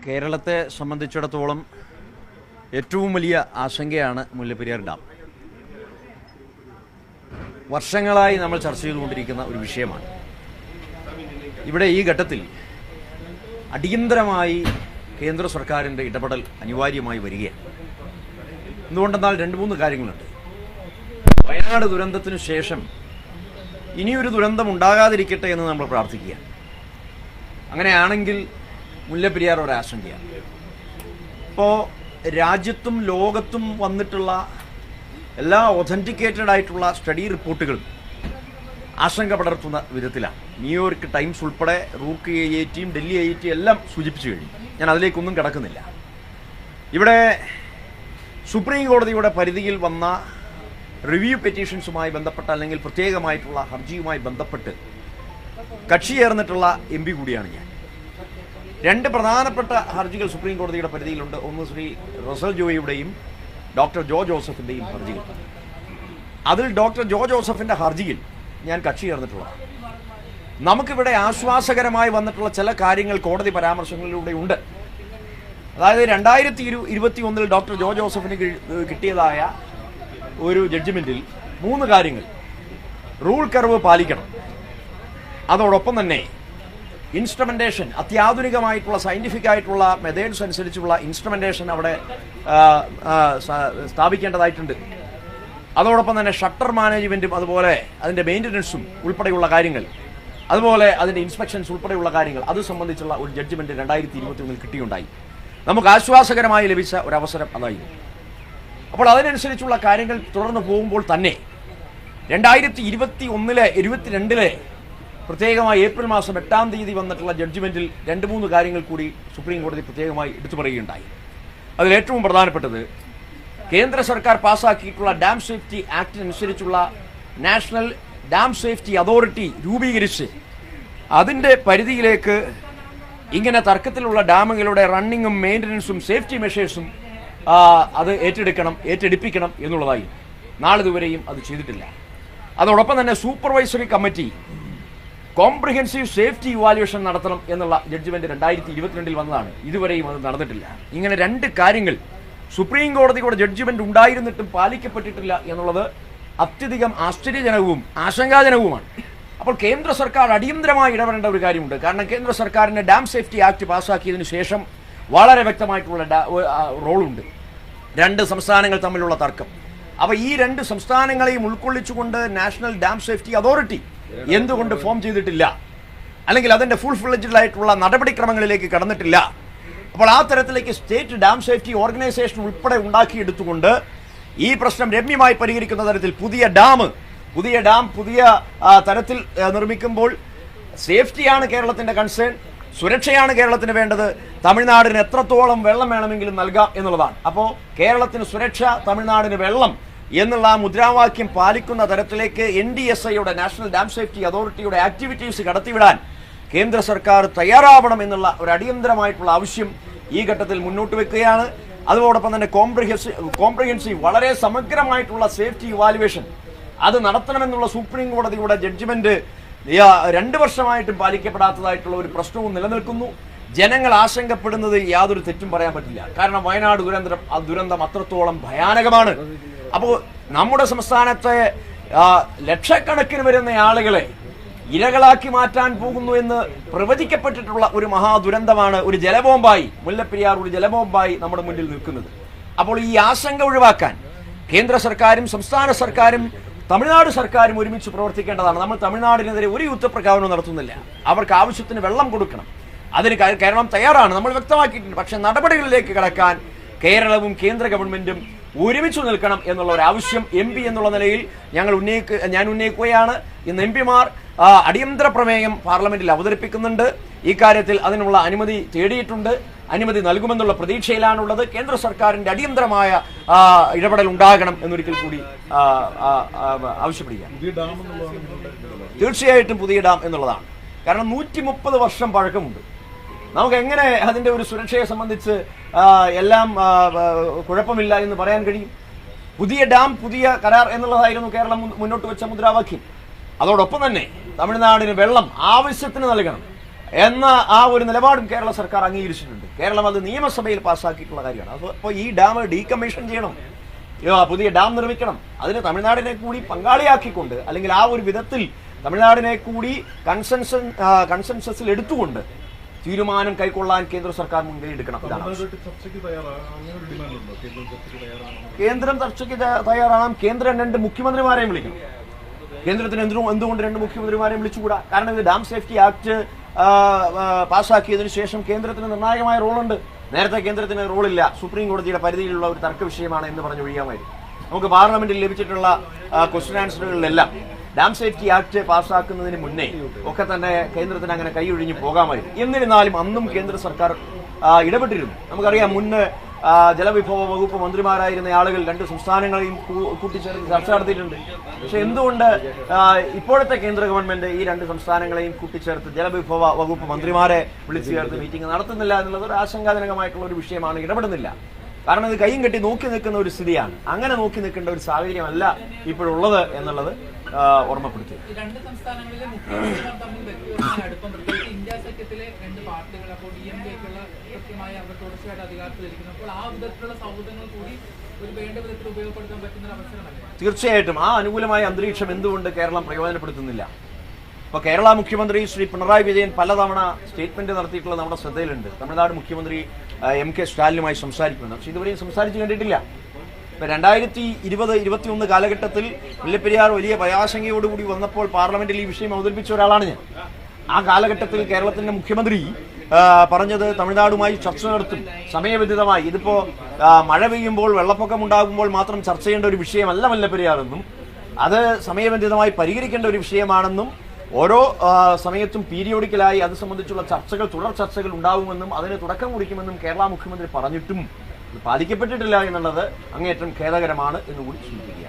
കേരളത്തെ സംബന്ധിച്ചിടത്തോളം ഏറ്റവും വലിയ ആശങ്കയാണ് മുല്ലപ്പെരിയാർ ഡാം. വർഷങ്ങളായി നമ്മൾ ചർച്ച ചെയ്തുകൊണ്ടിരിക്കുന്ന ഒരു വിഷയമാണ്. ഇവിടെ ഈ ഘട്ടത്തിൽ അടിയന്തരമായി കേന്ദ്ര സർക്കാരിൻ്റെ ഇടപെടൽ അനിവാര്യമായി വരികയാണ്. എന്തുകൊണ്ടെന്നാൽ 2-3 കാര്യങ്ങളുണ്ട്. വയനാട് ദുരന്തത്തിനു ശേഷം ഇനിയൊരു ദുരന്തം ഉണ്ടാകാതിരിക്കട്ടെ എന്ന് നമ്മൾ പ്രാർത്ഥിക്കുക. അങ്ങനെയാണെങ്കിൽ മുല്ലപ്പെരിയാർ ഒരാശങ്കയാണ്. ഇപ്പോൾ രാജ്യത്തും ലോകത്തും വന്നിട്ടുള്ള എല്ലാ ഒതൻറ്റിക്കേറ്റഡ് ആയിട്ടുള്ള സ്റ്റഡി റിപ്പോർട്ടുകളും ആശങ്ക പടർത്തുന്ന വിധത്തിലാണ്. ന്യൂയോർക്ക് ടൈംസ് ഉൾപ്പെടെ റൂക്ക് ഐഐടിയും ഡൽഹി ഐഐടിയും എല്ലാം സൂചിപ്പിച്ചു കഴിഞ്ഞു. ഞാൻ അതിലേക്കൊന്നും കടക്കുന്നില്ല. ഇവിടെ സുപ്രീം കോടതിയുടെ പരിധിയിൽ വന്ന റിവ്യൂ പെറ്റീഷൻസുമായി ബന്ധപ്പെട്ട അല്ലെങ്കിൽ പ്രത്യേകമായിട്ടുള്ള ഹർജിയുമായി ബന്ധപ്പെട്ട് കക്ഷി ചേർന്നിട്ടുള്ള എം പി കൂടിയാണ് ഞാൻ. 2 പ്രധാനപ്പെട്ട ഹർജികൾ സുപ്രീം കോടതിയുടെ പരിധിയിലുണ്ട്. ഒന്ന് ശ്രീ റസൽ ജോയിയുടെയും ഡോക്ടർ ജോ ജോസഫിൻ്റെയും ഹർജികൾ. അതിൽ ഡോക്ടർ ജോ ജോസഫിൻ്റെ ഹർജിയിൽ ഞാൻ കക്ഷി ചേർന്നിട്ടുള്ളതാണ്. നമുക്കിവിടെ ആശ്വാസകരമായി വന്നിട്ടുള്ള ചില കാര്യങ്ങൾ കോടതി പരാമർശങ്ങളിലൂടെ ഉണ്ട്. അതായത് 2021 ഡോക്ടർ ജോ ജോസഫിന് കിട്ടിയതായ ഒരു ജഡ്ജ്മെൻറ്റിൽ 3 കാര്യങ്ങൾ. റൂൾ കർവ് പാലിക്കണം, അതോടൊപ്പം തന്നെ ഇൻസ്ട്രുമെൻറ്റേഷൻ, അത്യാധുനികമായിട്ടുള്ള സയൻറ്റിഫിക് ആയിട്ടുള്ള മെത്തേഡ്സ് അനുസരിച്ചുള്ള ഇൻസ്ട്രുമെൻറ്റേഷൻ അവിടെ സ്ഥാപിക്കേണ്ടതായിട്ടുണ്ട്. അതോടൊപ്പം തന്നെ ഷട്ടർ മാനേജ്മെൻറ്റും അതുപോലെ അതിൻ്റെ മെയിൻ്റനൻസും ഉൾപ്പെടെയുള്ള കാര്യങ്ങൾ, അതുപോലെ അതിൻ്റെ ഇൻസ്പെക്ഷൻസ് ഉൾപ്പെടെയുള്ള കാര്യങ്ങൾ, അത് സംബന്ധിച്ചുള്ള ഒരു ജഡ്ജ്മെൻറ്റ് 2021 കിട്ടിയുണ്ടായി. നമുക്ക് ആശ്വാസകരമായി ലഭിച്ച ഒരവസരം അതായിരുന്നു. അപ്പോൾ അതിനനുസരിച്ചുള്ള കാര്യങ്ങൾ തുടർന്ന് പോകുമ്പോൾ തന്നെ 2022 പ്രത്യേകമായി ഏപ്രിൽ മാസം 8-ാം തീയതി വന്നിട്ടുള്ള ജഡ്ജ്മെൻറ്റിൽ 2-3 കാര്യങ്ങൾ കൂടി സുപ്രീം കോടതി പ്രത്യേകമായി എടുത്തു പറയുകയുണ്ടായി. അതിലേറ്റവും പ്രധാനപ്പെട്ടത് കേന്ദ്ര സർക്കാർ പാസ്സാക്കിയിട്ടുള്ള ഡാം സേഫ്റ്റി ആക്ടിനനുസരിച്ചുള്ള നാഷണൽ ഡാം സേഫ്റ്റി അതോറിറ്റി രൂപീകരിച്ച് അതിൻ്റെ പരിധിയിലേക്ക് ഇങ്ങനെ തർക്കത്തിലുള്ള ഡാമുകളുടെ റണ്ണിങ്ങും മെയിൻ്റനൻസും സേഫ്റ്റി മെഷേഴ്സും അത് ഏറ്റെടുപ്പിക്കണം എന്നുള്ളതായി. നാളിതുവരെയും അത് ചെയ്തിട്ടില്ല. അതോടൊപ്പം തന്നെ supervisory committee comprehensive safety evaluation നടത്തണം എന്നുള്ള ജഡ്ജ്മെൻറ്റ് 2022 വന്നതാണ്. ഇതുവരെയും അത് നടന്നിട്ടില്ല. ഇങ്ങനെ 2 കാര്യങ്ങൾ സുപ്രീം കോടതിയുടെ ജഡ്ജ്മെൻറ്റ് ഉണ്ടായിരുന്നിട്ടും പാലിക്കപ്പെട്ടിട്ടില്ല എന്നുള്ളത് അത്യധികം ആശ്ചര്യജനകവും ആശങ്കാജനകവുമാണ്. അപ്പോൾ കേന്ദ്ര സർക്കാർ അടിയന്തരമായി ഇടപെടേണ്ട ഒരു കാര്യമുണ്ട്. കാരണം കേന്ദ്ര സർക്കാരിൻ്റെ ഡാം സേഫ്റ്റി ആക്ട് പാസ്സാക്കിയതിനു ശേഷം വളരെ വ്യക്തമായിട്ടുള്ള റോളുണ്ട്. 2 സംസ്ഥാനങ്ങൾ തമ്മിലുള്ള തർക്കം. അപ്പോൾ ഈ 2 സംസ്ഥാനങ്ങളെയും ഉൾക്കൊള്ളിച്ചുകൊണ്ട് നാഷണൽ ഡാം സേഫ്റ്റി അതോറിറ്റി എന്തുകൊണ്ട് ഫോം ചെയ്തിട്ടില്ല, അല്ലെങ്കിൽ അതിൻ്റെ ഫുൾ ഫ്ലെഡ്ജ്ഡ് ആയിട്ടുള്ള നടപടിക്രമങ്ങളിലേക്ക് കടന്നിട്ടില്ല? അപ്പോൾ ആ തരത്തിലേക്ക് സ്റ്റേറ്റ് ഡാം സേഫ്റ്റി ഓർഗനൈസേഷൻ ഉൾപ്പെടെ ഉണ്ടാക്കിയെടുത്തുകൊണ്ട് ഈ പ്രശ്നം രമ്യമായി പരിഹരിക്കുന്ന തരത്തിൽ പുതിയ ഡാം പുതിയ തരത്തിൽ നിർമ്മിക്കുമ്പോൾ സേഫ്റ്റിയാണ് കേരളത്തിൻ്റെ കൺസേൺ, സുരക്ഷയാണ് കേരളത്തിന് വേണ്ടത്. തമിഴ്നാടിന് എത്രത്തോളം വെള്ളം വേണമെങ്കിലും നൽകാം എന്നുള്ളതാണ്. അപ്പോൾ കേരളത്തിന് സുരക്ഷ, തമിഴ്നാടിന് വെള്ളം എന്നുള്ള മുദ്രാവാക്യം പാലിക്കുന്ന തരത്തിലേക്ക് NDSIയുടെ നാഷണൽ ഡാം സേഫ്റ്റി അതോറിറ്റിയുടെ ആക്ടിവിറ്റീസ് കടത്തിവിടാൻ കേന്ദ്ര സർക്കാർ തയ്യാറാവണം എന്നുള്ള ഒരു അടിയന്തരമായിട്ടുള്ള ആവശ്യം ഈ ഘട്ടത്തിൽ മുന്നോട്ട് വെക്കുകയാണ്. അതോടൊപ്പം തന്നെ കോംപ്രിഹെൻസീവ് വളരെ സമഗ്രമായിട്ടുള്ള സേഫ്റ്റി ഇവാലുവേഷൻ അത് നടത്തണമെന്നുള്ള സുപ്രീം കോടതിയുടെ ജഡ്ജ്മെന്റ് 2 വർഷമായിട്ടും പാലിക്കപ്പെടാത്തതായിട്ടുള്ള ഒരു പ്രശ്നവും നിലനിൽക്കുന്നു. ജനങ്ങൾ ആശങ്കപ്പെടുന്നത് യാതൊരു തെറ്റും പറയാൻ പറ്റില്ല. കാരണം വയനാട് ദുരന്തം അത്രത്തോളം ഭയാനകമാണ്. അപ്പോൾ നമ്മുടെ സംസ്ഥാനത്തെ ലക്ഷക്കണക്കിന് വരുന്ന ആളുകളെ ഇരകളാക്കി മാറ്റാൻ പോകുന്നു എന്ന് പ്രവചിക്കപ്പെട്ടിട്ടുള്ള ഒരു മഹാദുരന്തമാണ്, ഒരു ജലബോംബായി മുല്ലപ്പെരിയാർ ഒരു ജലബോംബായി നമ്മുടെ മുന്നിൽ നിൽക്കുന്നത്. അപ്പോൾ ഈ ആശങ്ക ഒഴിവാക്കാൻ കേന്ദ്ര സർക്കാരും സംസ്ഥാന സർക്കാരും തമിഴ്നാട് സർക്കാരും ഒരുമിച്ച് പ്രവർത്തിക്കേണ്ടതാണ്. നമ്മൾ തമിഴ്നാടിനെതിരെ ഒരു യുദ്ധപ്രഖ്യാപനവും നടത്തുന്നില്ല. അവർക്ക് ആവശ്യത്തിന് വെള്ളം കൊടുക്കണം, അതിന് കേരളം തയ്യാറാണ്, നമ്മൾ വ്യക്തമാക്കിയിട്ടുണ്ട്. പക്ഷേ നടപടികളിലേക്ക് കടക്കാൻ കേരളവും കേന്ദ്ര ഗവൺമെന്റും ഒരുമിച്ച് നിൽക്കണം എന്നുള്ള ഒരു ആവശ്യം MP എന്നുള്ള നിലയിൽ ഞാൻ ഉന്നയിക്കുകയാണ്. ഇന്ന് MP-മാർ അടിയന്തര പ്രമേയം പാർലമെന്റിൽ അവതരിപ്പിക്കുന്നുണ്ട്. ഇക്കാര്യത്തിൽ അതിനുള്ള അനുമതി തേടിയിട്ടുണ്ട്. അനുമതി നൽകുമെന്നുള്ള പ്രതീക്ഷയിലാണുള്ളത്. കേന്ദ്ര സർക്കാരിന്റെ അടിയന്തരമായ ഇടപെടൽ ഉണ്ടാകണം എന്നൊരിക്കൽ കൂടി ആവശ്യപ്പെടുകയാണ്. തീർച്ചയായിട്ടും പുതിയ ഡാം എന്നുള്ളതാണ്. കാരണം 130 വർഷം പഴക്കമുണ്ട്. നമുക്ക് എങ്ങനെ അതിൻ്റെ ഒരു സുരക്ഷയെ സംബന്ധിച്ച് എല്ലാം കുഴപ്പമില്ല എന്ന് പറയാൻ കഴിയും? പുതിയ ഡാം, പുതിയ കരാർ എന്നുള്ളതായിരുന്നു കേരളം മുന്നോട്ട് വെച്ച മുദ്രാവാക്യം. അതോടൊപ്പം തന്നെ തമിഴ്നാടിന് വെള്ളം ആവശ്യത്തിന് നൽകണം. എന്ന ആ ഒരു നിലപാടും കേരള സർക്കാർ അംഗീകരിച്ചിട്ടുണ്ട്. കേരളം അത് നിയമസഭയിൽ പാസ്സാക്കിയിട്ടുള്ള കാര്യമാണ്. അപ്പോൾ ഈ ഡാം ഡീകമ്മീഷൻ ചെയ്യണം, പുതിയ ഡാം നിർമ്മിക്കണം. അതിന് തമിഴ്നാടിനെ കൂടി പങ്കാളിയാക്കിക്കൊണ്ട്, അല്ലെങ്കിൽ ആ ഒരു വിധത്തിൽ തമിഴ്നാടിനെ കൂടി കൺസെൻസസിൽ എടുത്തുകൊണ്ട് തീരുമാനം കൈക്കൊള്ളാൻ കേന്ദ്ര സർക്കാർ മുൻകൈ എടുക്കണം. കേന്ദ്രം ചർച്ചയ്ക്ക് തയ്യാറാണ്. കേന്ദ്രം 2 മുഖ്യമന്ത്രിമാരെയും വിളിക്കണം. കേന്ദ്രത്തിന് എന്തുകൊണ്ട് 2 മുഖ്യമന്ത്രിമാരെയും വിളിച്ചുകൂടാ? കാരണം ഇത് ഡാം സേഫ്റ്റി ആക്ട് പാസ്സാക്കിയതിനു ശേഷം കേന്ദ്രത്തിന് നിർണായകമായ റോളുണ്ട്. നേരത്തെ കേന്ദ്രത്തിന് റോളില്ല, സുപ്രീം കോടതിയുടെ പരിധിയിലുള്ള ഒരു തർക്ക വിഷയമാണ് എന്ന് പറഞ്ഞ് ഒഴിയാമായിരുന്നു. നമുക്ക് പാർലമെന്റിൽ ലഭിച്ചിട്ടുള്ള ക്വസ്റ്റ്യൻ ആൻസറുകളിലെല്ലാം ഡാം സേഫ്റ്റി ആക്ട് പാസ്സാക്കുന്നതിന് മുന്നേ ഒക്കെ തന്നെ കേന്ദ്രത്തിന് അങ്ങനെ കൈയൊഴിഞ്ഞ് പോകാമായിരുന്നു. എന്നിരുന്നാലും അന്നും കേന്ദ്ര സർക്കാർ ഇടപെട്ടിരുന്നു. നമുക്കറിയാം, മുന്ന് ജലവിഭവ വകുപ്പ് മന്ത്രിമാരായിരുന്ന ആളുകൾ 2 സംസ്ഥാനങ്ങളെയും കൂട്ടിച്ചേർത്ത് ചർച്ച നടത്തിയിട്ടുണ്ട്. പക്ഷെ എന്തുകൊണ്ട് ഇപ്പോഴത്തെ കേന്ദ്ര ഗവൺമെന്റ് ഈ 2 സംസ്ഥാനങ്ങളെയും കൂട്ടിച്ചേർത്ത് ജലവിഭവ വകുപ്പ് മന്ത്രിമാരെ വിളിച്ചു ചേർത്ത് മീറ്റിംഗ് നടത്തുന്നില്ല എന്നുള്ളത് ഒരു ആശങ്കാജനകമായിട്ടുള്ള ഒരു വിഷയമാണ്. ഇടപെടുന്നില്ല. കാരണം ഇത് കൈയും കെട്ടി നോക്കി നിൽക്കുന്ന ഒരു സ്ഥിതിയാണ്. അങ്ങനെ നോക്കി നിൽക്കേണ്ട ഒരു സാഹചര്യമല്ല ഇപ്പോഴുള്ളത് എന്നുള്ളത് ഓർമ്മപ്പെടുത്തി. രണ്ട് സംസ്ഥാനങ്ങളിലെ മുഖ്യമന്ത്രിമാർ തമ്മിൽ വ്യക്തിപരമായ അടുപ്പം, പ്രത്യേകിച്ച് ഇന്ത്യ സഖ്യത്തിലെ 2 പാർട്ടികൾ, അപ്പോൾ DMK-ക്കുള്ള കൃത്യമായി അവർ തുടർച്ചയായിട്ട് അധികാരത്തിലിരിക്കുന്നു. അപ്പോൾ ആ വിധത്തിലുള്ള സൗഹൃദങ്ങൾ കൂടി ഒരു വേണ്ട വിധത്തിൽ ഉപയോഗപ്പെടുത്താൻ പറ്റുന്ന ഒരു അവസരമല്ലേ? തീർച്ചയായിട്ടും ആ അനുകൂലമായ അന്തരീക്ഷം എന്തുകൊണ്ട് കേരളം പ്രയോജനപ്പെടുത്തുന്നില്ല? ഇപ്പോൾ കേരള മുഖ്യമന്ത്രി ശ്രീ പിണറായി വിജയൻ പലതവണ സ്റ്റേറ്റ്മെന്റ് നടത്തിയിട്ടുള്ള നമ്മുടെ ശ്രദ്ധയിലുണ്ട്. തമിഴ്നാട് മുഖ്യമന്ത്രി MK സ്റ്റാലിനുമായി സംസാരിക്കുമെന്ന്. പക്ഷെ ഇതുവരെയും സംസാരിച്ച് കണ്ടിട്ടില്ല. ഇപ്പൊ 2020-21 കാലഘട്ടത്തിൽ മുല്ലപ്പെരിയാർ വലിയ ഭയാശങ്കയോടുകൂടി വന്നപ്പോൾ പാർലമെന്റിൽ ഈ വിഷയം അവതരിപ്പിച്ച ഒരാളാണ് ഞാൻ. ആ കാലഘട്ടത്തിൽ കേരളത്തിന്റെ മുഖ്യമന്ത്രി പറഞ്ഞത് തമിഴ്നാടുമായി ചർച്ച നടത്തും സമയബന്ധിതമായി. ഇതിപ്പോ മഴ പെയ്യുമ്പോൾ വെള്ളപ്പൊക്കം ഉണ്ടാകുമ്പോൾ മാത്രം ചർച്ച ചെയ്യേണ്ട ഒരു വിഷയമല്ല മുല്ലപ്പെരിയാറെന്നും അത് സമയബന്ധിതമായി പരിഹരിക്കേണ്ട ഒരു വിഷയമാണെന്നും ഓരോ സമയത്തും പീരിയോഡിക്കലായി അത് സംബന്ധിച്ചുള്ള ചർച്ചകൾ, തുടർ ചർച്ചകൾ ഉണ്ടാകുമെന്നും അതിന് തുടക്കം കുറിക്കുമെന്നും കേരള മുഖ്യമന്ത്രി പറഞ്ഞിട്ടും പാലിക്കപ്പെട്ടിട്ടില്ല എന്നുള്ളത് അങ്ങേയറ്റം ഖേദകരമാണ് എന്നുകൂടി സൂചിപ്പിക്കുക.